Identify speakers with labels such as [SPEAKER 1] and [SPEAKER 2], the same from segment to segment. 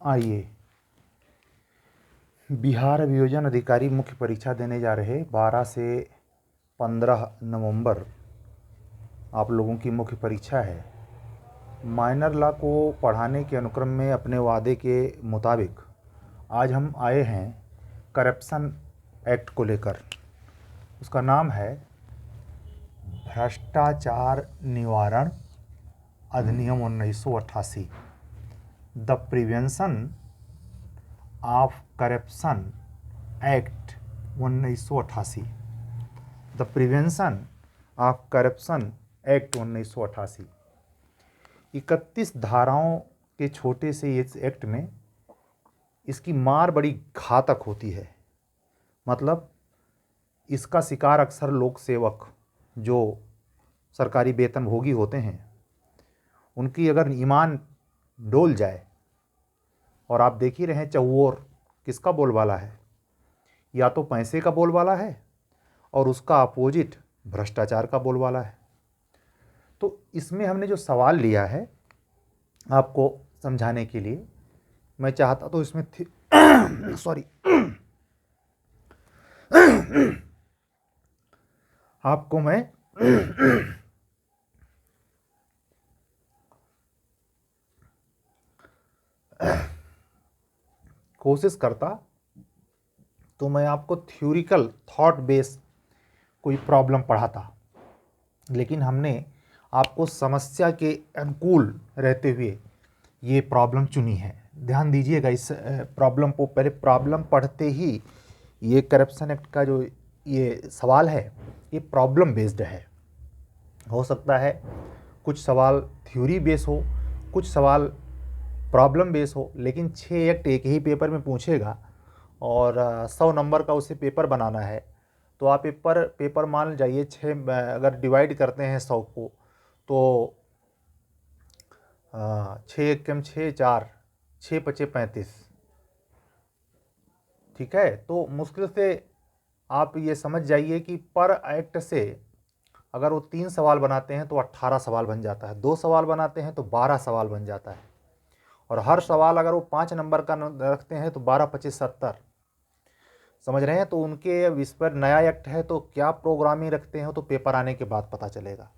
[SPEAKER 1] आइए, बिहार अभियोजन अधिकारी मुख्य परीक्षा देने जा रहे 12 से 15 नवंबर आप लोगों की मुख्य परीक्षा है। माइनर लॉ को पढ़ाने के अनुक्रम में अपने वादे के मुताबिक आज हम आए हैं करप्शन एक्ट को लेकर। उसका नाम है भ्रष्टाचार निवारण अधिनियम 1988, the prevention of corruption act 1988, the prevention of corruption act 1988। 31 धाराओं के छोटे से इस एक्ट में इसकी मार बड़ी घातक होती है। मतलब इसका शिकार अक्सर लोक सेवक जो सरकारी वेतनभोगी होते हैं, उनकी अगर ईमान डोल जाए, और आप देख ही रहे हैं चौओर किसका बोलबाला है, या तो पैसे का बोलबाला है और उसका अपोजिट भ्रष्टाचार का बोलबाला है। तो इसमें हमने जो सवाल लिया है आपको समझाने के लिए, मैं चाहता तो इसमें सॉरी आपको मैं कोशिश करता तो मैं आपको थ्योरिकल थॉट बेस कोई प्रॉब्लम पढ़ाता, लेकिन हमने आपको समस्या के अनुकूल रहते हुए ये प्रॉब्लम चुनी है। ध्यान दीजिएगा इस प्रॉब्लम को। पहले प्रॉब्लम पढ़ते ही ये करप्शन एक्ट का जो ये सवाल है ये प्रॉब्लम बेस्ड है। हो सकता है कुछ सवाल थ्योरी बेस हो, कुछ सवाल प्रॉब्लम बेस हो, लेकिन 6 एक्ट एक ही पेपर में पूछेगा और 100 नंबर का उसे पेपर बनाना है। तो आप पेपर मान जाइए 6 अगर डिवाइड करते हैं 100 को, तो 6 एकम 6 4 6 पचे 35, ठीक है। तो मुश्किल से आप ये समझ जाइए कि पर एक्ट से अगर वो 3 सवाल बनाते हैं तो 18 सवाल बन जाता है, 2 सवाल बनाते हैं तो 12 सवाल बन जाता है, और हर सवाल अगर वो 5 नंबर का रखते हैं तो 12 पचे 70। समझ रहे हैं? तो उनके इस पर नया एक्ट है तो क्या प्रोग्रामिंग रखते हैं तो पेपर आने के बाद पता चलेगा।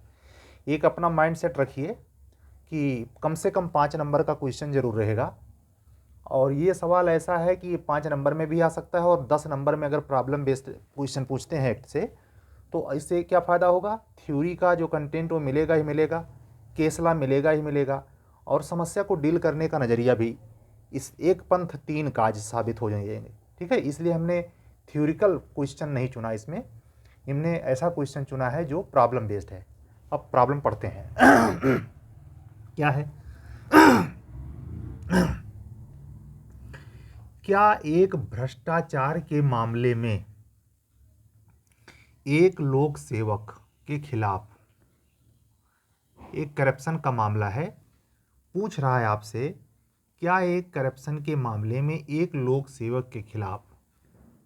[SPEAKER 1] एक अपना माइंड सेट रखिए कि कम से कम 5 नंबर का क्वेश्चन जरूर रहेगा, और ये सवाल ऐसा है कि 5 नंबर में भी आ सकता है, और 10 नंबर में अगर प्रॉब्लम बेस्ड क्वेश्चन पूछते हैं एक्ट से तो इससे क्या फ़ायदा होगा, थ्योरी का जो कंटेंट वो मिलेगा ही मिलेगा, केस लॉ मिलेगा ही मिलेगा, और समस्या को डील करने का नज़रिया भी इस एक पंथ 3 काज साबित हो जाएंगे। ठीक है, इसलिए हमने थ्योरिकल क्वेश्चन नहीं चुना, इसमें हमने ऐसा क्वेश्चन चुना है जो प्रॉब्लम बेस्ड है। अब प्रॉब्लम पढ़ते हैं। क्या है? क्या एक भ्रष्टाचार के मामले में एक लोक सेवक के खिलाफ, एक करप्शन का मामला है, पूछ रहा है आपसे, क्या एक करप्शन के मामले में एक लोक सेवक के खिलाफ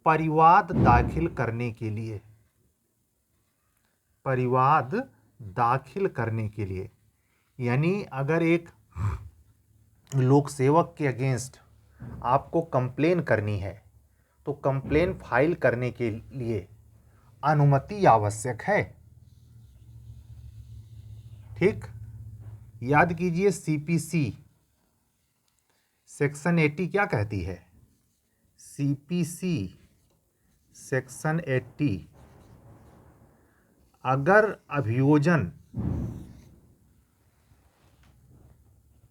[SPEAKER 1] परिवाद दाखिल करने के लिए, परिवाद दाखिल करने के लिए, यानी अगर एक लोक सेवक के अगेंस्ट आपको कंप्लेन करनी है तो कंप्लेन फाइल करने के लिए अनुमति आवश्यक है। ठीक, याद कीजिए सीपीसी सेक्शन 80 क्या कहती है? सीपीसी सेक्शन 80, अगर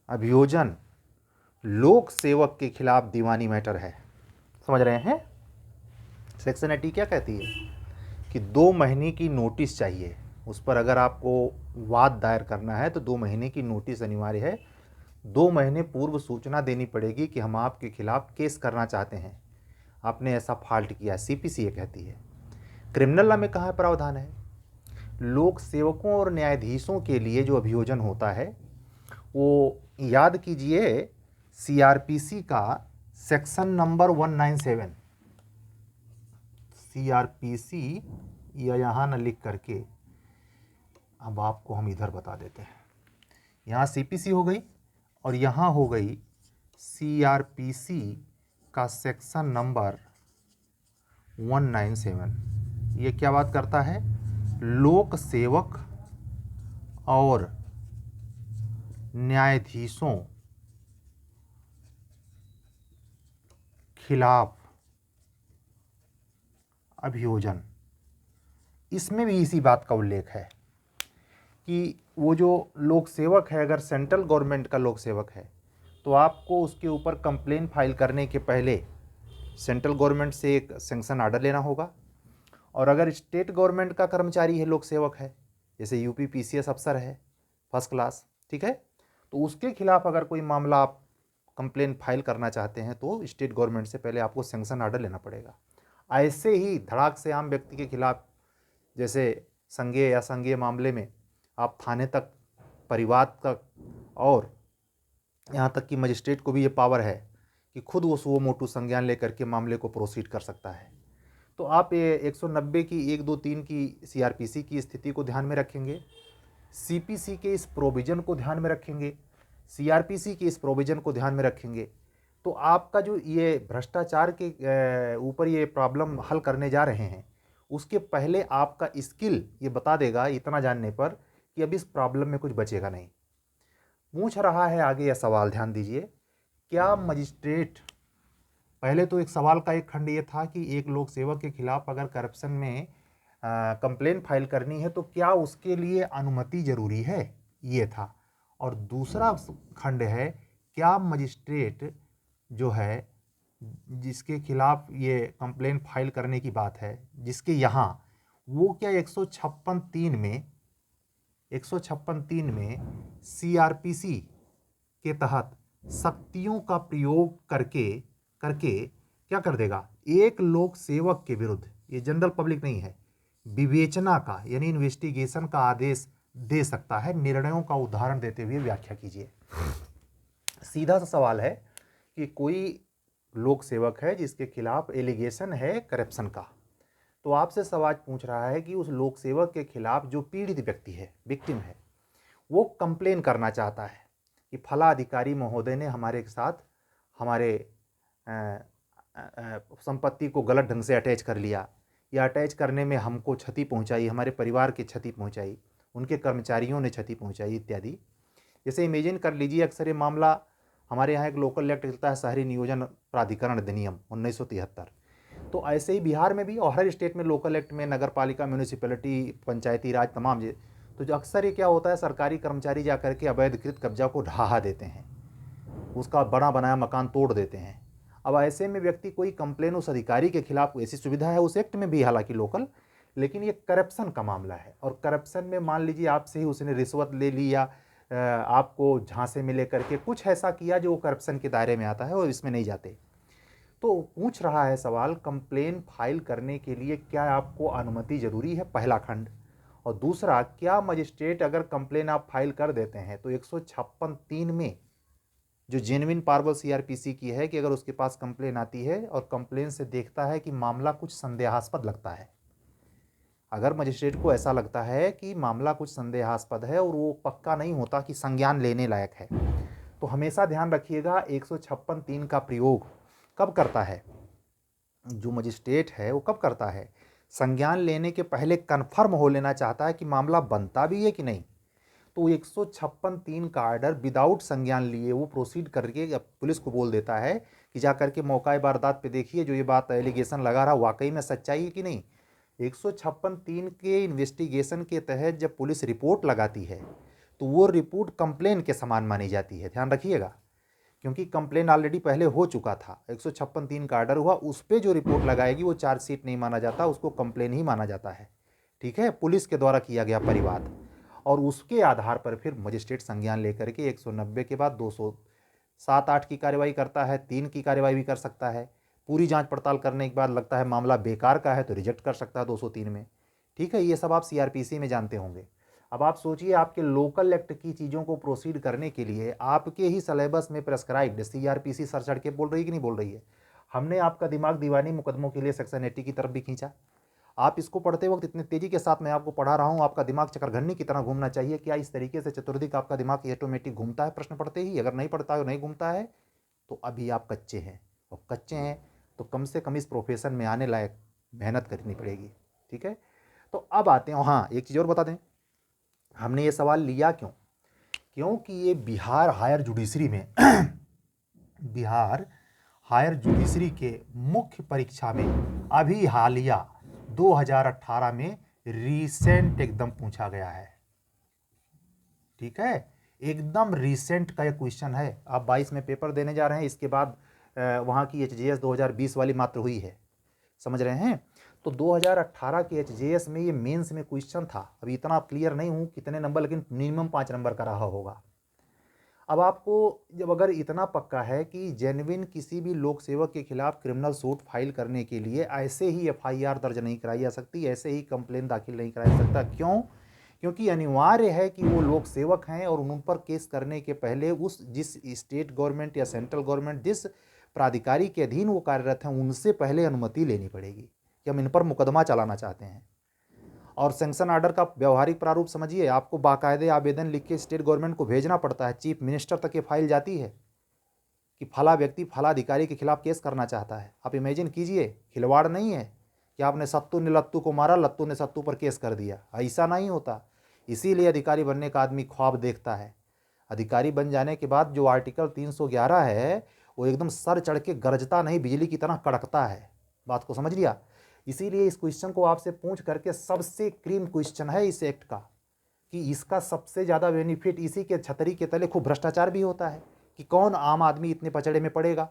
[SPEAKER 1] अभियोजन लोक सेवक के खिलाफ दीवानी मैटर है, समझ रहे हैं? सेक्शन 80 क्या कहती है कि 2 महीने की नोटिस चाहिए उस पर। अगर आपको वाद दायर करना है तो 2 महीने की नोटिस अनिवार्य है। 2 महीने पूर्व सूचना देनी पड़ेगी कि हम आपके खिलाफ केस करना चाहते हैं, आपने ऐसा फॉल्ट किया। सीपीसी ये कहती है। क्रिमिनल लॉ में कहाँ प्रावधान है? लोक सेवकों और न्यायाधीशों के लिए जो अभियोजन होता है वो याद कीजिए सीआरपीसी का सेक्शन नंबर 197, सीआरपीसी, या यहाँ न लिख करके अब आपको हम इधर बता देते हैं। यहाँ सीपीसी हो गई और यहाँ हो गई CRPC का सेक्शन नंबर 197 ये क्या बात करता है? लोक सेवक और न्यायाधीशों खिलाफ अभियोजन, इसमें भी इसी बात का उल्लेख है कि वो जो लोक सेवक है, अगर सेंट्रल गवर्नमेंट का लोक सेवक है तो आपको उसके ऊपर कंप्लेन फाइल करने के पहले सेंट्रल गवर्नमेंट से एक सैंक्शन आर्डर लेना होगा। और अगर स्टेट गवर्नमेंट का कर्मचारी है, लोक सेवक है, जैसे यूपी PCS अफसर है फर्स्ट क्लास, ठीक है, तो उसके खिलाफ अगर कोई मामला आप कंप्लेन फाइल करना चाहते हैं तो स्टेट गवर्नमेंट से पहले आपको सैंक्शन आर्डर लेना पड़ेगा। ऐसे ही धड़ाक से आम व्यक्ति के खिलाफ, जैसे संज्ञेय या संज्ञेय मामले में आप थाने तक, परिवाद तक, और यहाँ तक कि मजिस्ट्रेट को भी ये पावर है कि खुद वो सुओ मोटू संज्ञान लेकर के मामले को प्रोसीड कर सकता है। तो आप ये 190 की 123 की CRPC की स्थिति को ध्यान में रखेंगे, CPC के इस प्रोविज़न को ध्यान में रखेंगे, CRPC के इस प्रोविज़न को ध्यान में रखेंगे, तो आपका जो ये भ्रष्टाचार के ऊपर ये प्रॉब्लम हल करने जा रहे हैं, उसके पहले आपका स्किल ये बता देगा इतना जानने पर कि अब इस प्रॉब्लम में कुछ बचेगा नहीं। पूछ रहा है आगे यह सवाल, ध्यान दीजिए, क्या मजिस्ट्रेट, पहले तो एक सवाल का एक खंड ये था कि एक लोक सेवक के खिलाफ अगर करप्शन में कंप्लेन फाइल करनी है तो क्या उसके लिए अनुमति जरूरी है, ये था। और दूसरा खंड है, क्या मजिस्ट्रेट जो है जिसके खिलाफ ये कंप्लेन फाइल करने की बात है, जिसके यहाँ, वो क्या 156(3) में CRPC के तहत शक्तियों का प्रयोग करके क्या कर देगा, एक लोक सेवक के विरुद्ध, ये जनरल पब्लिक नहीं है, विवेचना का यानी इन्वेस्टिगेशन का आदेश दे सकता है। निर्णयों का उदाहरण देते हुए व्याख्या कीजिए। सीधा सा सवाल है कि कोई लोक सेवक है जिसके खिलाफ एलिगेशन है करप्शन का, तो आपसे सवाल पूछ रहा है कि उस लोक सेवक के खिलाफ जो पीड़ित व्यक्ति है, विक्टिम है, वो कंप्लेन करना चाहता है कि फला अधिकारी महोदय ने हमारे साथ हमारे संपत्ति को गलत ढंग से अटैच कर लिया, या अटैच करने में हमको क्षति पहुंचाई, हमारे परिवार की क्षति पहुंचाई, उनके कर्मचारियों ने क्षति पहुंचाई इत्यादि। जैसे इमेजिन कर लीजिए, अक्सर ये मामला, हमारे यहाँ एक लोकल एक्ट चलता है, शहरी नियोजन प्राधिकरण अधिनियम 1973, तो ऐसे ही बिहार में भी और हर स्टेट में लोकल एक्ट में नगर पालिका, म्यूनिसिपैलिटी, पंचायती राज तमाम तो जो अक्सर ये क्या होता है, सरकारी कर्मचारी जा करके अवैधकृत कब्जा को ढहा देते हैं, उसका बना बनाया मकान तोड़ देते हैं। अब ऐसे में व्यक्ति कोई कंप्लेन उस अधिकारी के खिलाफ, ऐसी सुविधा है उस एक्ट में भी हालांकि लोकल, लेकिन ये करप्शन का मामला है, और करप्शन में मान लीजिए आपसे ही उसने रिश्वत ले ली या आपको झांसे में लेकर के कुछ ऐसा किया जो करप्शन के दायरे में आता है, और इसमें नहीं जाते। तो पूछ रहा है सवाल, कंप्लेन फाइल करने के लिए क्या आपको अनुमति जरूरी है, पहला खंड। और दूसरा, क्या मजिस्ट्रेट अगर कंप्लेन आप फाइल कर देते हैं तो 156(3) में जो जेन्युइन पावर CRPC की है कि अगर उसके पास कंप्लेन आती है और कंप्लेन से देखता है कि मामला कुछ संदेहास्पद लगता है, अगर मजिस्ट्रेट को ऐसा लगता है कि मामला कुछ संदेहास्पद है और वो पक्का नहीं होता कि संज्ञान लेने लायक है, तो हमेशा ध्यान रखिएगा 156(3) का प्रयोग कब करता है जो मजिस्ट्रेट है, वो कब करता है, संज्ञान लेने के पहले कन्फर्म हो लेना चाहता है कि मामला बनता भी है कि नहीं, तो 156(3) का आर्डर विदाउट संज्ञान लिए वो प्रोसीड करके पुलिस को बोल देता है कि जा करके मौका वारदात पे देखिए जो ये बात एलिगेशन लगा रहा वाकई में सच्चाई है कि नहीं। 156(3) के इन्वेस्टिगेशन के तहत जब पुलिस रिपोर्ट लगाती है तो वो रिपोर्ट कंप्लेन के समान मानी जाती है, ध्यान रखिएगा, क्योंकि कंप्लेन ऑलरेडी पहले हो चुका था, 156(3) का आर्डर हुआ, उस पर जो रिपोर्ट लगाएगी वो चार्जशीट नहीं माना जाता, उसको कंप्लेन ही माना जाता है, ठीक है, पुलिस के द्वारा किया गया परिवाद, और उसके आधार पर फिर मजिस्ट्रेट संज्ञान लेकर के 190 के बाद 207(8) की कार्रवाई करता है, 3 की कार्रवाई भी कर सकता है, पूरी जांच पड़ताल करने के बाद लगता है मामला बेकार का है तो रिजेक्ट कर सकता है 203 में, ठीक है, ये सब आप CRPC में जानते होंगे। अब आप सोचिए, आपके लोकल एक्ट की चीज़ों को प्रोसीड करने के लिए आपके ही सिलेबस में प्रेस्क्राइब्ड CRPC सर चढ़ के बोल रही है कि नहीं बोल रही है। हमने आपका दिमाग दीवानी मुकदमों के लिए सेक्शन 80 की तरफ भी खींचा। आप इसको पढ़ते वक्त इतनी तेजी के साथ मैं आपको पढ़ा रहा हूँ, आपका दिमाग चकरघन्नी की तरह घूमना चाहिए। क्या इस तरीके से चतुर्दिक आपका दिमाग ऑटोमेटिक घूमता है प्रश्न पढ़ते ही? अगर नहीं पढ़ता है, नहीं घूमता है तो अभी आप कच्चे हैं, और कच्चे हैं तो कम से कम इस प्रोफेशन में आने लायक मेहनत करनी पड़ेगी। ठीक है, तो अब आते हैं, हाँ एक चीज़ और बता दें, हमने ये सवाल लिया क्यों? क्योंकि ये बिहार हायर जुडिशरी में बिहार हायर जुडिशरी के मुख्य परीक्षा में अभी हालिया 2018 में रिसेंट एकदम पूछा गया है। ठीक है, एकदम रिसेंट का ये क्वेश्चन है। आप 22 में पेपर देने जा रहे हैं, इसके बाद वहाँ की HJS 2020 वाली मात्र हुई है, समझ रहे हैं? तो 2018 के HJS में ये मेंस में क्वेश्चन था। अभी इतना क्लियर नहीं हूँ कितने नंबर, लेकिन मिनिमम 5 नंबर का रहा होगा। अब आपको जब अगर इतना पक्का है कि जेन्युइन किसी भी लोक सेवक के खिलाफ क्रिमिनल सूट फाइल करने के लिए ऐसे ही FIR दर्ज नहीं कराई जा सकती, ऐसे ही कंप्लेन दाखिल नहीं कराया जा सकता। क्यों? क्योंकि अनिवार्य है कि वो लोक सेवक हैं और उन पर केस करने के पहले जिस स्टेट गवर्नमेंट या सेंट्रल गवर्नमेंट जिस प्राधिकारी के अधीन वो कार्यरत हैं उनसे पहले अनुमति लेनी पड़ेगी कि हम इन पर मुकदमा चलाना चाहते हैं। और सैंक्शन आर्डर का व्यवहारिक प्रारूप समझिए, आपको बाकायदे आवेदन लिख के स्टेट गवर्नमेंट को भेजना पड़ता है, चीफ मिनिस्टर तक ये फाइल जाती है कि फला व्यक्ति फला अधिकारी के खिलाफ केस करना चाहता है। आप इमेजिन कीजिए, खिलवाड़ नहीं है कि आपने सत्तू ने लत्तू को मारा, लत्तू ने सत्तू पर केस कर दिया, ऐसा नहीं होता। इसीलिए अधिकारी बनने का आदमी ख्वाब देखता है। अधिकारी बन जाने के बाद जो आर्टिकल 311 है वो एकदम सर चढ़ के गरजता नहीं, बिजली की तरह कड़कता है। बात को समझ लिया? इसीलिए इस क्वेश्चन को आपसे पूछ करके सबसे क्रीम क्वेश्चन है इस एक्ट का, कि इसका सबसे ज़्यादा बेनिफिट, इसी के छतरी के तले खूब भ्रष्टाचार भी होता है कि कौन आम आदमी इतने पचड़े में पड़ेगा,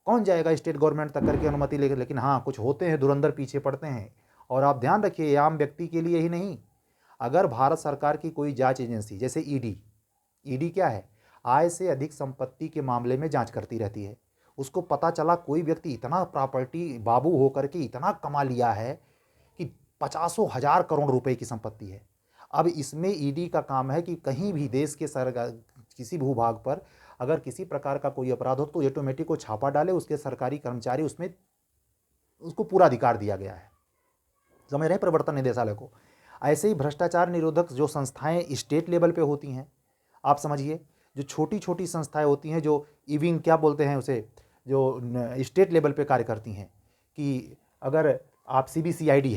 [SPEAKER 1] कौन जाएगा स्टेट गवर्नमेंट तक करके अनुमति लेकर। लेकिन हाँ, कुछ होते हैं धुरंधर पीछे पड़ते हैं। और आप ध्यान रखिए, आम व्यक्ति के लिए ही नहीं, अगर भारत सरकार की कोई जांच एजेंसी जैसे ईडी क्या है, आय से अधिक संपत्ति के मामले में जांच करती रहती है। उसको पता चला कोई व्यक्ति इतना प्रॉपर्टी बाबू होकर के इतना कमा लिया है कि 50,000 करोड़ रुपए की संपत्ति है। अब इसमें ईडी का काम है कि कहीं भी देश के किसी भूभाग पर अगर किसी प्रकार का कोई अपराध हो तो ऑटोमेटिक को छापा डाले, उसके सरकारी कर्मचारी उसमें उसको पूरा अधिकार दिया गया है। समझ रहे हैं प्रवर्तन निदेशालय को। ऐसे ही भ्रष्टाचार निरोधक जो संस्थाएं स्टेट लेवल पे होती हैं, आप समझिए, जो छोटी छोटी संस्थाएं होती हैं जो इविंग क्या बोलते हैं उसे, जो स्टेट लेवल पे कार्य करती हैं, कि अगर आप सीबीसीआईडी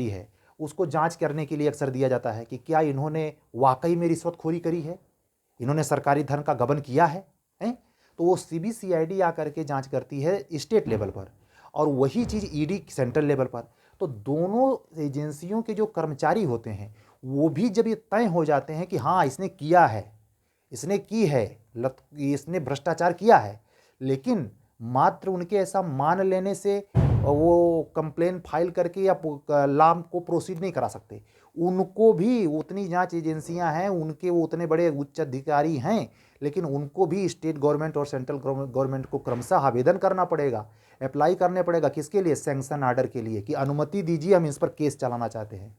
[SPEAKER 1] है, उसको जांच करने के लिए अक्सर दिया जाता है कि क्या इन्होंने वाकई में रिश्वतखोरी करी है, इन्होंने सरकारी धन का गबन किया है, तो वो सीबीसीआईडी आकर के जांच करती है स्टेट लेवल पर, और वही चीज़ ईडी सेंट्रल लेवल पर। तो दोनों एजेंसियों के जो कर्मचारी होते हैं वो भी जब ये तय हो जाते हैं कि हाँ इसने किया है, इसने की है, इसने भ्रष्टाचार किया है, लेकिन मात्र उनके ऐसा मान लेने से वो कंप्लेन फाइल करके या लाम को प्रोसीड नहीं करा सकते। उनको भी उतनी जांच एजेंसियां हैं, उनके वो उतने बड़े उच्च अधिकारी हैं, लेकिन उनको भी स्टेट गवर्नमेंट और सेंट्रल गवर्नमेंट को क्रमशः आवेदन करना पड़ेगा, अप्लाई करने पड़ेगा। किसके लिए? सैंक्शन आर्डर के लिए, कि अनुमति दीजिए, हम इस पर केस चलाना चाहते हैं।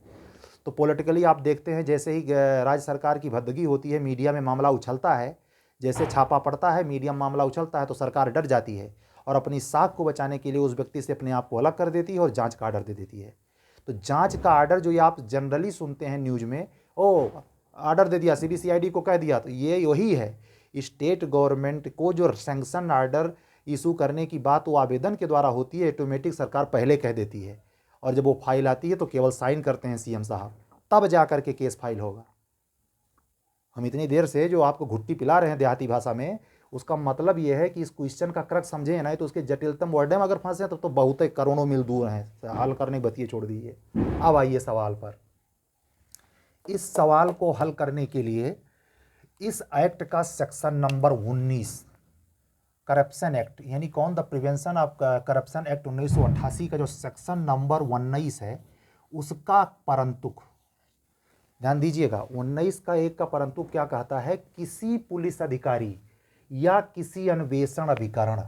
[SPEAKER 1] तो पॉलिटिकली आप देखते हैं, जैसे ही राज्य सरकार की भद्दगी होती है, मीडिया में मामला उछलता है, जैसे छापा पड़ता है, मीडिया में मामला उछलता है, तो सरकार डर जाती है और अपनी साख को बचाने के लिए उस व्यक्ति से अपने आप को अलग कर देती है और जांच का आर्डर दे देती है। तो जांच का आर्डर जो ये आप जनरली सुनते हैं न्यूज में, ओ आर्डर दे दिया, सीबीसीआईडी को कह दिया, तो ये वही है। स्टेट गवर्नमेंट को जो सैंक्शन आर्डर इशू करने की बात वो आवेदन के द्वारा होती है, ऑटोमेटिक सरकार पहले कह देती है, और जब वो फाइल आती है तो केवल साइन करते हैं सीएम साहब, तब जा कर के केस फाइल होगा। हम इतनी देर से जो आपको घुट्टी पिला रहे हैं देहाती भाषा में, उसका मतलब ये है कि इस क्वेश्चन का क्रक्स समझे ना, तो उसके जटिलतम वर्ड में अगर फंसे तब तो बहुत करोड़ों मील दूर हैं, हल करने बतिए छोड़ दीजिए। अब आइए सवाल पर। इस सवाल को हल करने के लिए इस एक्ट का सेक्शन नंबर 19 करप्शन एक्ट, यानी कौन, the prevention of corruption act 1988 का जो सेक्शन नंबर 19 है, उसका परंतुक ध्यान दीजिएगा। 19 का 1 का परंतुक क्या कहता है? किसी पुलिस अधिकारी या किसी अन्वेषण अभिकरण,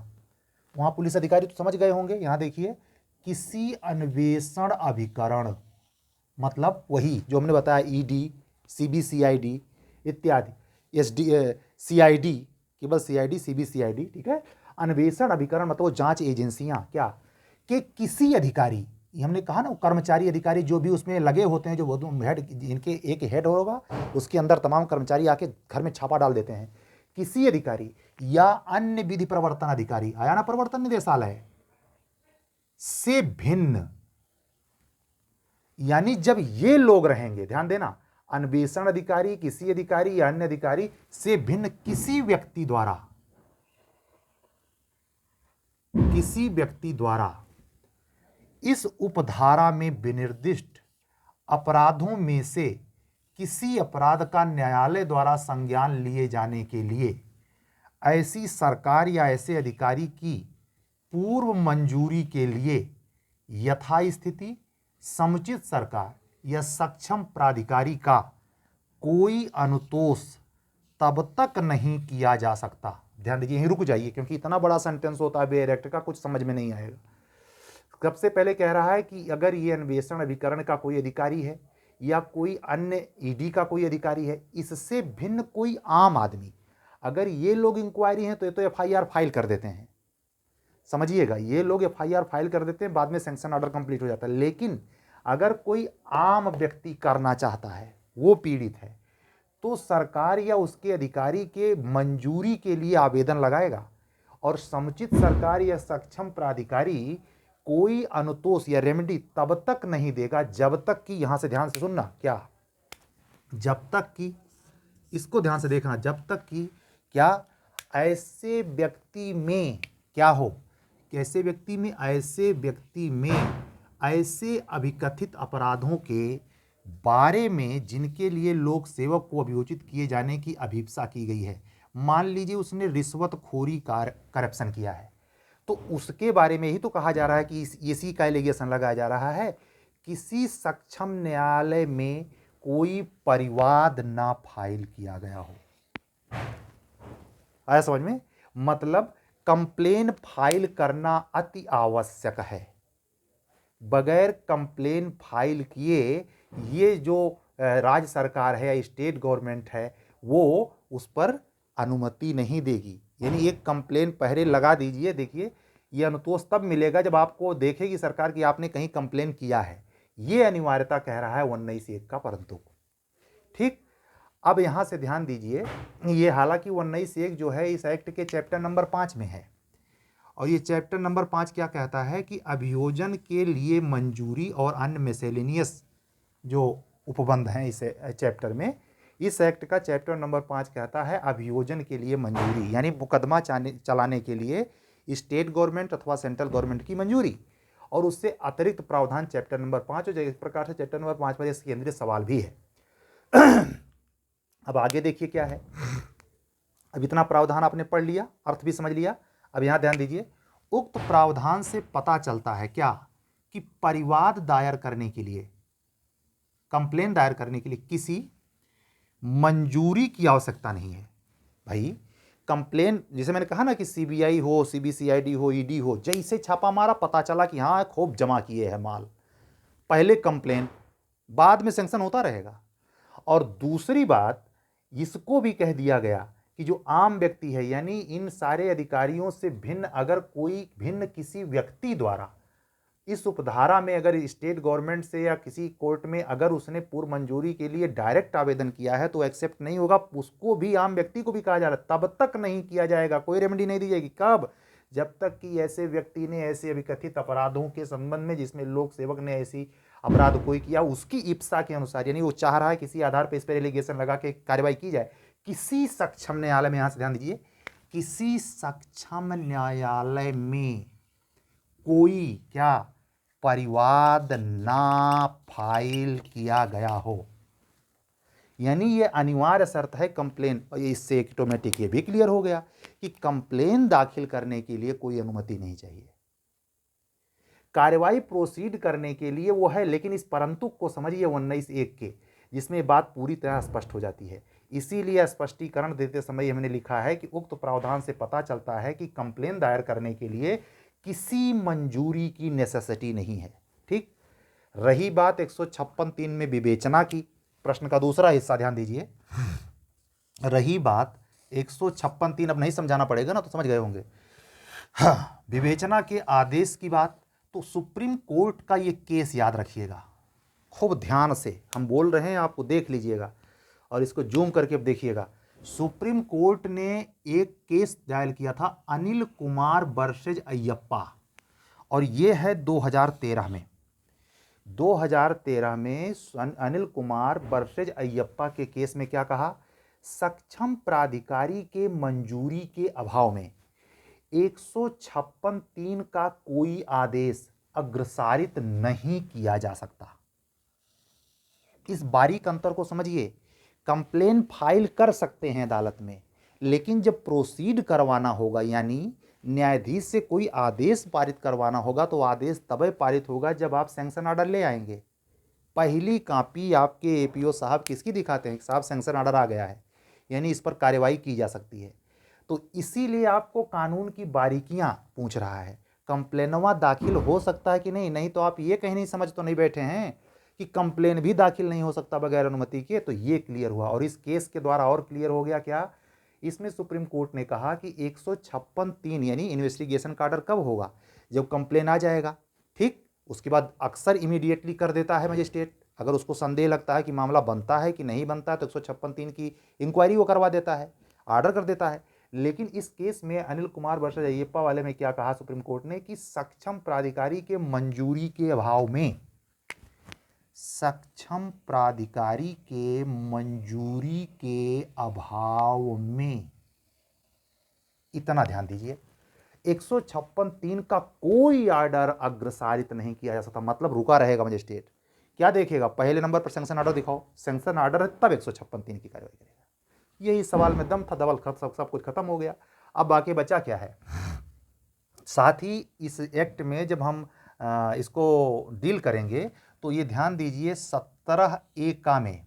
[SPEAKER 1] वहां पुलिस अधिकारी तो समझ गए होंगे, यहां देखिए, किसी अन्वेषण अभिकरण मतलब वही जो हमने बताया, ईडी, सीबीसीआईडी इत्यादि, सीआईडी, केवल सीआईडी, सीबीसीआईडी, ठीक है। अन्वेषण अभिकरण मतलब वो जांच एजेंसियां क्या, कि किसी अधिकारी, हमने कहा ना, कर्मचारी अधिकारी जो भी उसमें लगे होते हैं, जो हेड, इनके एक हेड होगा, उसके अंदर तमाम कर्मचारी आके घर में छापा डाल देते हैं। किसी अधिकारी या अन्य विधि प्रवर्तन अधिकारी, आया ना प्रवर्तन निदेशालय, से भिन्न, यानी जब ये लोग रहेंगे, ध्यान देना, अन्वेषण अधिकारी, किसी अधिकारी या अन्य अधिकारी से भिन्न किसी व्यक्ति द्वारा, किसी व्यक्ति द्वारा इस उपधारा में विनिर्दिष्ट अपराधों में से किसी अपराध का न्यायालय द्वारा संज्ञान लिए जाने के लिए ऐसी सरकार या ऐसे अधिकारी की पूर्व मंजूरी के लिए यथास्थिति समुचित सरकार या सक्षम प्राधिकारी का कोई अनुतोष तब तक नहीं किया जा सकता। ध्यान दीजिए, यहीं रुक जाइए क्योंकि इतना बड़ा सेंटेंस होता है बेयर एक्ट का, कुछ समझ में नहीं आएगा। सबसे पहले कह रहा है कि अगर ये अन्वेषण अभिकरण का कोई अधिकारी है या कोई अन्य ईडी का कोई अधिकारी है, इससे भिन्न कोई आम आदमी, अगर ये लोग इंक्वायरी हैं तो ये तो एफआईआर फाइल कर देते हैं, समझिएगा, ये लोग एफआईआर फाइल कर देते हैं, बाद में सैंक्शन ऑर्डर कंप्लीट हो जाता है। लेकिन अगर कोई आम व्यक्ति करना चाहता है, वो पीड़ित है, तो सरकार या उसके अधिकारी के मंजूरी के लिए आवेदन लगाएगा और समुचित सरकार या सक्षम प्राधिकारी कोई अनुतोष या रेमेडी तब तक नहीं देगा जब तक कि, यहां से ध्यान से सुनना, क्या, जब तक कि, इसको ध्यान से देखना, जब तक कि क्या ऐसे व्यक्ति में क्या हो, ऐसे व्यक्ति में, ऐसे व्यक्ति में ऐसे अभिकथित अपराधों के बारे में जिनके लिए लोक सेवक को अभियोजित किए जाने की अभिप्सा की गई है। मान लीजिए उसने रिश्वतखोरी करप्शन किया है, तो उसके बारे में ही तो कहा जा रहा है कि इसी का एलिगेशन लगाया जा रहा है, किसी सक्षम न्यायालय में कोई परिवाद ना फाइल किया गया हो। आया समझ में? मतलब कंप्लेन फाइल करना अति आवश्यक है। बगैर कंप्लेन फाइल किए ये जो राज्य सरकार है या स्टेट गवर्नमेंट है वो उस पर अनुमति नहीं देगी। यानी एक कंप्लेन पहले लगा दीजिए, देखिए ये अनुतोष तब मिलेगा जब आपको देखेगी सरकार कि आपने कहीं कंप्लेन किया है। ये अनिवार्यता कह रहा है 19(1) का परंतु। ठीक, अब यहां से ध्यान दीजिए, ये हालांकि 19(1) जो है इस एक्ट के चैप्टर नंबर 5 में है, और ये चैप्टर नंबर 5 क्या कहता है कि अभियोजन के लिए मंजूरी और अन्य मिसेलेनियस जो उपबंध हैं इस चैप्टर में, इस एक्ट का चैप्टर नंबर 5 कहता है अभियोजन के लिए मंजूरी, यानी मुकदमा चलाने के लिए स्टेट गवर्नमेंट अथवा सेंट्रल गवर्नमेंट की मंजूरी, और उससे अतिरिक्त प्रावधान चैप्टर नंबर 5 हो जाए। इस प्रकार से चैप्टर नंबर 5 पर इस केंद्रीय सवाल भी है। अब आगे देखिए क्या है। अब इतना प्रावधान आपने पढ़ लिया, अर्थ भी समझ लिया। अब यहां ध्यान दीजिए, उक्त प्रावधान से पता चलता है क्या कि परिवाद दायर करने के लिए, कंप्लेन दायर करने के लिए किसी मंजूरी की आवश्यकता नहीं है। भाई कंप्लेन, जैसे मैंने कहा ना कि सीबीआई हो, सीबीसीआईडी हो, ईडी हो, जैसे छापा मारा पता चला कि हाँ खूब जमा किए हैं माल, पहले कंप्लेन, बाद में सैंक्शन होता रहेगा। और दूसरी बात, इसको भी कह दिया गया कि जो आम व्यक्ति है, यानी इन सारे अधिकारियों से भिन्न अगर कोई भिन्न किसी व्यक्ति द्वारा इस उपधारा में अगर स्टेट गवर्नमेंट से या किसी कोर्ट में अगर उसने पूर्व मंजूरी के लिए डायरेक्ट आवेदन किया है तो एक्सेप्ट नहीं होगा, उसको भी आम व्यक्ति को भी कहा जा रहा है, तब तक नहीं किया जाएगा, कोई रेमेडी नहीं दी जाएगी। कब? जब तक कि ऐसे व्यक्ति ने ऐसे अभिकथित अपराधों के संबंध में जिसमें लोक सेवक ने ऐसी अपराध कोई किया उसकी इप्सा के अनुसार, यानी वो चाह रहा है किसी आधार पर इस पर एलिगेशन लगा के कार्रवाई की जाए, किसी सक्षम न्यायालय में, यहां से ध्यान दीजिए, किसी सक्षम न्यायालय में कोई क्या परिवाद ना फाइल किया गया हो, यानी ये अनिवार्य शर्त है कंप्लेन। और इससे एक ऑटोमेटिक ये भी क्लियर हो गया कि कंप्लेन दाखिल करने के लिए कोई अनुमति नहीं चाहिए, कार्रवाई प्रोसीड करने के लिए वो है, लेकिन इस परंतु को समझिए 19(1) के, जिसमें बात पूरी तरह स्पष्ट हो जाती है। इसीलिए स्पष्टीकरण देते समय हमने लिखा है कि उक्त प्रावधान से पता चलता है कि कंप्लेन दायर करने के लिए किसी मंजूरी की नेसेसिटी नहीं है। ठीक, रही बात 156(3) में विवेचना की, प्रश्न का दूसरा हिस्सा ध्यान दीजिए। रही बात 156(3), अब नहीं समझाना पड़ेगा ना, तो समझ गए होंगे। हाँ, विवेचना के आदेश की बात, तो सुप्रीम कोर्ट का ये केस याद रखिएगा खूब ध्यान से, हम बोल रहे हैं आपको देख लीजिएगा और इसको जूम करके अब देखिएगा। सुप्रीम कोर्ट ने एक केस दायर किया था अनिल कुमार वर्सेज अय्यप्पा, और ये है 2013 में। 2013 में अनिल कुमार वर्सेज अय्यप्पा के केस में क्या कहा? सक्षम प्राधिकारी के मंजूरी के अभाव में 156(3) का कोई आदेश अग्रसारित नहीं किया जा सकता। इस बारीक अंतर को समझिए। कंप्लेन फाइल कर सकते हैं अदालत में, लेकिन जब प्रोसीड करवाना होगा, यानी न्यायाधीश से कोई आदेश पारित करवाना होगा, तो आदेश तभी पारित होगा जब आप सैंक्शन ऑर्डर ले आएंगे। पहली कॉपी आपके एपीओ साहब किसकी दिखाते हैं? साहब सैंक्शन ऑर्डर आ गया है, यानी इस पर कार्रवाई की जा सकती है। तो इसीलिए आपको कानून की बारीकियां पूछ रहा है। कंप्लेनवा दाखिल हो सकता है कि नहीं? नहीं तो आप ये कहीं नहीं समझ तो नहीं बैठे हैं कि कंप्लेन भी दाखिल नहीं हो सकता बगैर अनुमति के। तो ये क्लियर हुआ, और इस केस के द्वारा और क्लियर हो गया क्या? इसमें सुप्रीम कोर्ट ने कहा कि 156(3) यानी इन्वेस्टिगेशन का ऑर्डर कब होगा? जब कंप्लेन आ जाएगा, ठीक। उसके बाद अक्सर इमीडिएटली कर देता है मजिस्ट्रेट। अगर उसको संदेह लगता है कि मामला बनता है कि नहीं बनता है, तो 156(3) की इंक्वायरी वो करवा देता है, ऑर्डर कर देता है। लेकिन इस केस में अनिल कुमार वर्सेज अय्यप्पा वाले में क्या कहा सुप्रीम कोर्ट ने? कि सक्षम प्राधिकारी के मंजूरी के अभाव में, सक्षम प्राधिकारी के मंजूरी के अभाव में, इतना ध्यान दीजिए, 156(3) का कोई ऑर्डर अग्रसारित नहीं किया जा सकता। मतलब रुका रहेगा मजिस्ट्रेट। क्या देखेगा? पहले नंबर पर सैंक्शन ऑर्डर दिखाओ, सैंक्शन ऑर्डर है तब 156(3) की कार्रवाई करेगा। यही सवाल में दम था, डबल सब कुछ खत्म हो गया। अब बाकी बचा क्या है? साथ ही इस एक्ट में जब हम इसको डील करेंगे तो ये ध्यान दीजिए 17(a) का में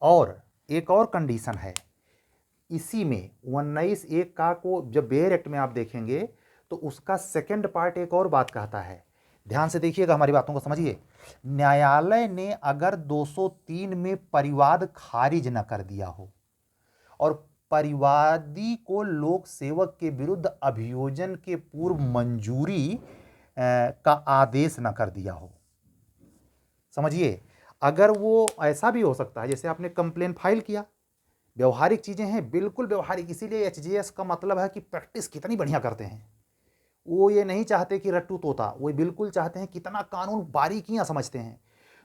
[SPEAKER 1] और एक और कंडीशन है इसी में 19(a) का को जब बेयर एक्ट में आप देखेंगे तो उसका सेकंड पार्ट एक और बात कहता है। ध्यान से देखिएगा, हमारी बातों को समझिए। न्यायालय ने अगर 203 में परिवाद खारिज न कर दिया हो और परिवादी को लोक सेवक के विरुद्ध अभियोजन के पूर्व मंजूरी का आदेश न कर दिया हो, समझिए। अगर वो ऐसा भी हो सकता है, जैसे आपने कंप्लेन फाइल किया, व्यवहारिक चीजें हैं, बिल्कुल व्यवहारिक। इसीलिए एचजीएस का मतलब है कि प्रैक्टिस कितनी बढ़िया करते हैं। वो ये नहीं चाहते कि रट्टू तोता, वो बिल्कुल चाहते हैं कितना कानून बारीकियां समझते हैं।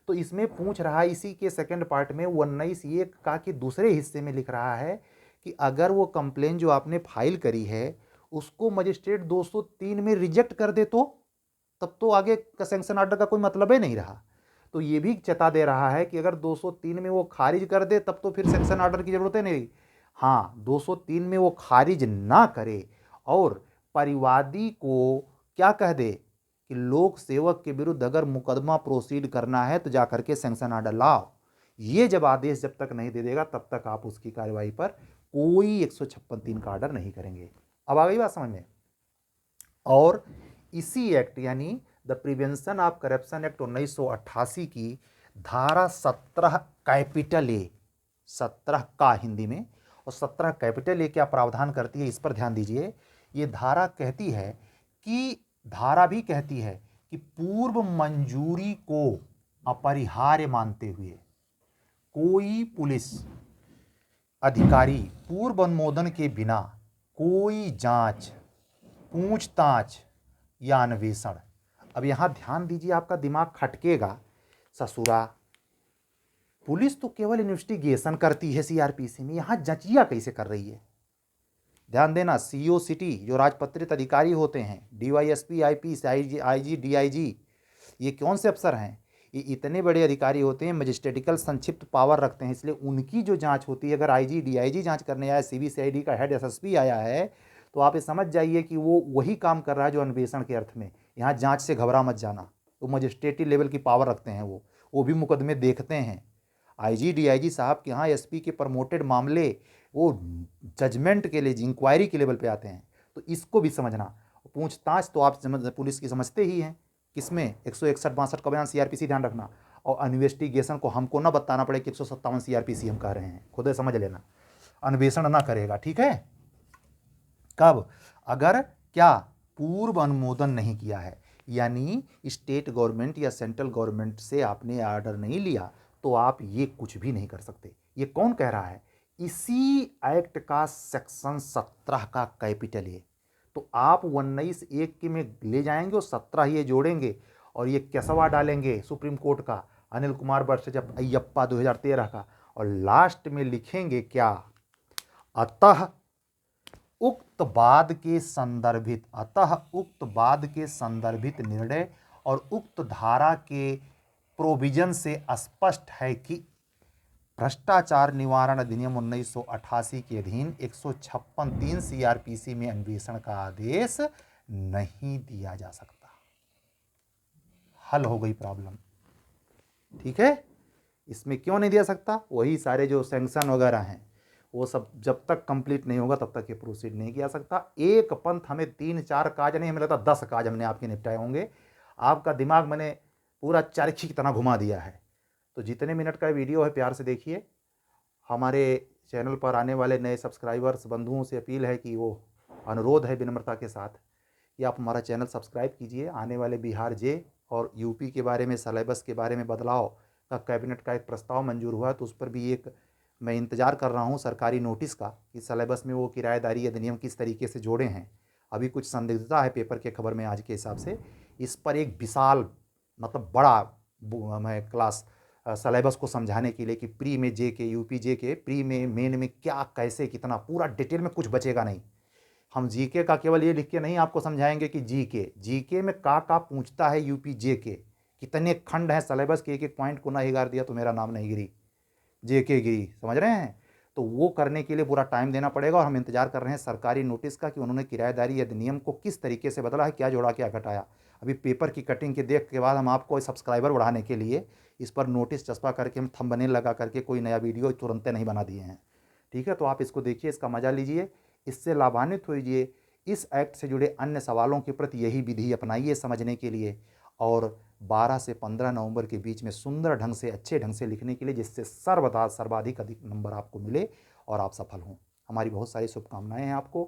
[SPEAKER 1] तो इसमें पूछ रहा है, इसी के सेकंड पार्ट में 19(a) का के दूसरे हिस्से में लिख रहा है कि अगर वो कंप्लेन जो आपने फाइल करी है उसको मजिस्ट्रेट 203 में रिजेक्ट कर दे तो तब तो आगे का सैंक्शन ऑर्डर का कोई मतलब ही नहीं रहा। तो ये भी चेता दे रहा है कि अगर 203 में वो खारिज कर दे तब तो फिर सैंक्शन ऑर्डर की जरूरत है नहीं। हाँ, 203 में वो खारिज ना करे और परिवादी को क्या कह दे कि लोक सेवक के विरुद्ध अगर मुकदमा प्रोसीड करना है तो जाकर के सैंक्शन ऑर्डर लाओ। ये जब आदेश जब तक नहीं दे देगा तब तक आप उसकी कार्रवाई पर कोई 156(3) का ऑर्डर नहीं करेंगे। अब आ गई बात समझ में? और इसी एक्ट यानी the prevention of corruption act 1988 की धारा 17 कैपिटल ए, 17 का हिंदी में और 17 कैपिटल ए क्या प्रावधान करती है, इस पर ध्यान दीजिए। ये धारा कहती है कि धारा भी कहती है कि पूर्व मंजूरी को अपरिहार्य मानते हुए कोई पुलिस अधिकारी पूर्व अनुमोदन के बिना कोई जांच, पूछताछ या अन्वेषण। अब यहां ध्यान दीजिए, आपका दिमाग खटकेगा। ससुरा, पुलिस तो केवल इन्वेस्टिगेशन करती है सीआरपीसी में, यहां जांचिया कैसे कर रही है? ध्यान देना, सीओ सिटी जो राजपत्रित अधिकारी होते हैं, डीवाईएसपी, आईपीएस, आईजी, डीआईजी, ये कौन से अफसर हैं? ये इतने बड़े अधिकारी होते हैं, मजिस्ट्रेटिकल संक्षिप्त पावर रखते हैं, इसलिए उनकी जो जांच होती है, अगर आईजी डीआईजी जांच करने आया, सीबीसीआईडी का हेड एसएसपी आया है, तो आप ये समझ जाइए कि वो वही काम कर रहा है जो अन्वेषण के अर्थ में। यहाँ जांच से घबरा मत जाना, वो मजिस्ट्रेटिव लेवल की पावर रखते हैं, वो भी मुकदमे देखते हैं। आईजी डीआईजी साहब के यहाँ एसपी के प्रमोटेड मामले वो जजमेंट के लिए, इंक्वायरी के लेवल पे आते हैं। तो इसको भी समझना। पूछताछ तो आप पुलिस की समझते ही हैं, किसमें 161-62 का बयान सीआरपीसी, ध्यान रखना। और इन्वेस्टिगेशन को हमको ना बताना पड़े कि 157 सीआरपीसी हम कह रहे हैं, खुद समझ लेना। अन्वेषण ना करेगा, ठीक है? कब? अगर क्या पूर्व अनुमोदन नहीं किया है, यानी स्टेट गवर्नमेंट या सेंट्रल गवर्नमेंट से आपने ऑर्डर नहीं लिया तो आप ये कुछ भी नहीं कर सकते। ये कौन कह रहा है? इसी एक्ट का सेक्शन 17 का कैपिटल ए। तो आप 19(1) के में ले जाएंगे और 17 ये जोड़ेंगे और ये केसवा डालेंगे सुप्रीम कोर्ट का अनिल कुमार वर्सेस अयप्पा 2013 का, और लास्ट में लिखेंगे क्या, अतः उक्त बाद के संदर्भित निर्णय और उक्त धारा के प्रोविजन से स्पष्ट है कि भ्रष्टाचार निवारण अधिनियम 1988 के अधीन 156(3) CRPC में अन्वेषण का आदेश नहीं दिया जा सकता। हल हो गई प्रॉब्लम। ठीक है, इसमें क्यों नहीं दिया सकता, वही सारे जो सैंक्शन वगैरह हैं वो सब जब तक कंप्लीट नहीं होगा तब तक ये प्रोसीड नहीं किया सकता। एक पंथ हमें 3-4 काज नहीं, हमें लगता 10 काज हमने आपके निपटाए होंगे। आपका दिमाग मैंने पूरा चरखी की तरह घुमा दिया है। तो जितने मिनट का वीडियो है प्यार से देखिए। हमारे चैनल पर आने वाले नए सब्सक्राइबर्स बंधुओं से अपील है कि वो अनुरोध है विनम्रता के साथ कि आप हमारा चैनल सब्सक्राइब कीजिए। आने वाले बिहार जे और यूपी के बारे में, सिलेबस के बारे में बदलाव का कैबिनेट का एक प्रस्ताव मंजूर हुआ है, तो उस पर भी एक मैं इंतज़ार कर रहा हूँ सरकारी नोटिस का कि सिलेबस में वो किराएदारी अधिनियम किस तरीके से जोड़े हैं। अभी कुछ संदिग्धता है पेपर के खबर में आज के हिसाब से। इस पर एक विशाल मतलब बड़ा मैं क्लास सिलेबस को समझाने के लिए कि प्री में जे के, यूपी जे के, प्री में, मेन में क्या कैसे कितना पूरा डिटेल में कुछ बचेगा नहीं। हम जीके का केवल ये लिख के नहीं आपको समझाएंगे कि जीके में का पूछता है यूपी जे के, कितने खंड हैं सिलेबस के, एक एक पॉइंट को ना हिगार दिया तो मेरा नाम नहीं गिरी, जेके गिरी, समझ रहे हैं। तो वो करने के लिए पूरा टाइम देना पड़ेगा और हम इंतजार कर रहे हैं सरकारी नोटिस का कि उन्होंने किराएदारी अधिनियम को किस तरीके से बदला है, क्या जोड़ा क्या घटाया। अभी पेपर की कटिंग के देख के बाद हम आपको सब्सक्राइबर बढ़ाने के लिए इस पर नोटिस चस्पा करके हम थंबनेल लगा करके कोई नया वीडियो तुरंत नहीं बना दिए हैं। ठीक है, तो आप इसको देखिए, इसका मजा लीजिए, इससे लाभान्वित होइए। इस एक्ट से जुड़े अन्य सवालों के प्रति यही विधि अपनाइए समझने के लिए, और 12 से 15 नवंबर के बीच में सुंदर ढंग से, अच्छे ढंग से लिखने के लिए, जिससे सर्वाधिक अधिक नंबर आपको मिले और आप सफल हों। हमारी बहुत सारी शुभकामनाएं हैं आपको।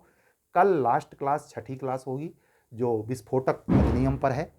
[SPEAKER 1] कल लास्ट क्लास 6ठी क्लास होगी जो विस्फोटक अधिनियम पर है।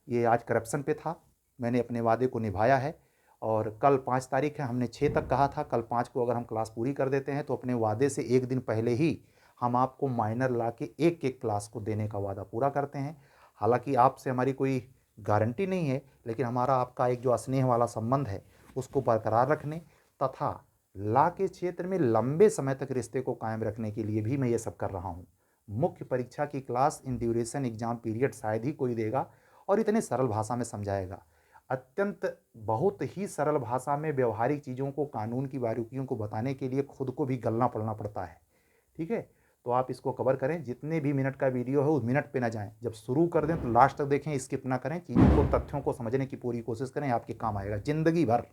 [SPEAKER 1] ये आज करप्शन पे था, मैंने अपने वादे को निभाया है और कल 5 तारीख है, हमने 6 तक कहा था। कल 5 को अगर हम क्लास पूरी कर देते हैं तो अपने वादे से एक दिन पहले ही हम आपको माइनर ला के एक एक क्लास को देने का वादा पूरा करते हैं। हालांकि आपसे हमारी कोई गारंटी नहीं है, लेकिन हमारा आपका एक जो स्नेह वाला संबंध है उसको बरकरार रखने तथा ला के क्षेत्र में लंबे समय तक रिश्ते को कायम रखने के लिए भी मैं ये सब कर रहा हूँ। मुख्य परीक्षा की class in duration exam period शायद ही कोई देगा और इतने सरल भाषा में समझाएगा। अत्यंत बहुत ही सरल भाषा में व्यवहारिक चीज़ों को, कानून की बारीकियों को बताने के लिए खुद को भी गलना पड़ना पड़ता है। ठीक है, तो आप इसको कवर करें। जितने भी मिनट का वीडियो है उस मिनट पे ना जाएं, जब शुरू कर दें तो लास्ट तक देखें, स्किप ना करें, चीज़ों को, तथ्यों को समझने की पूरी कोशिश करें, आपके काम आएगा जिंदगी भर।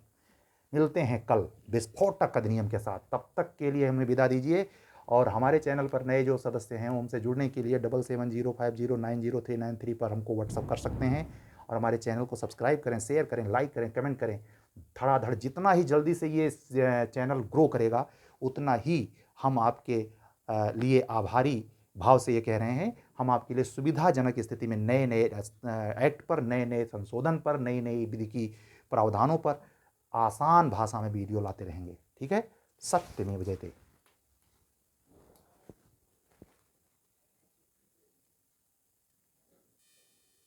[SPEAKER 1] मिलते हैं कल विस्फोटक अधिनियम के साथ, तब तक के लिए हमें विदा दीजिए। और हमारे चैनल पर नए जो सदस्य हैं उनसे जुड़ने के लिए 7705090393 पर हमको व्हाट्सअप कर सकते हैं और हमारे चैनल को सब्सक्राइब करें, शेयर करें, लाइक करें, कमेंट करें। धड़ाधड़ जितना ही जल्दी से ये चैनल ग्रो करेगा उतना ही हम आपके लिए आभारी भाव से ये कह रहे हैं। हम आपके लिए सुविधाजनक स्थिति में नए नए एक्ट पर, नए नए संशोधन पर, नई नई विधि की प्रावधानों पर आसान भाषा में वीडियो लाते रहेंगे। ठीक है, सत्यमेव जयते।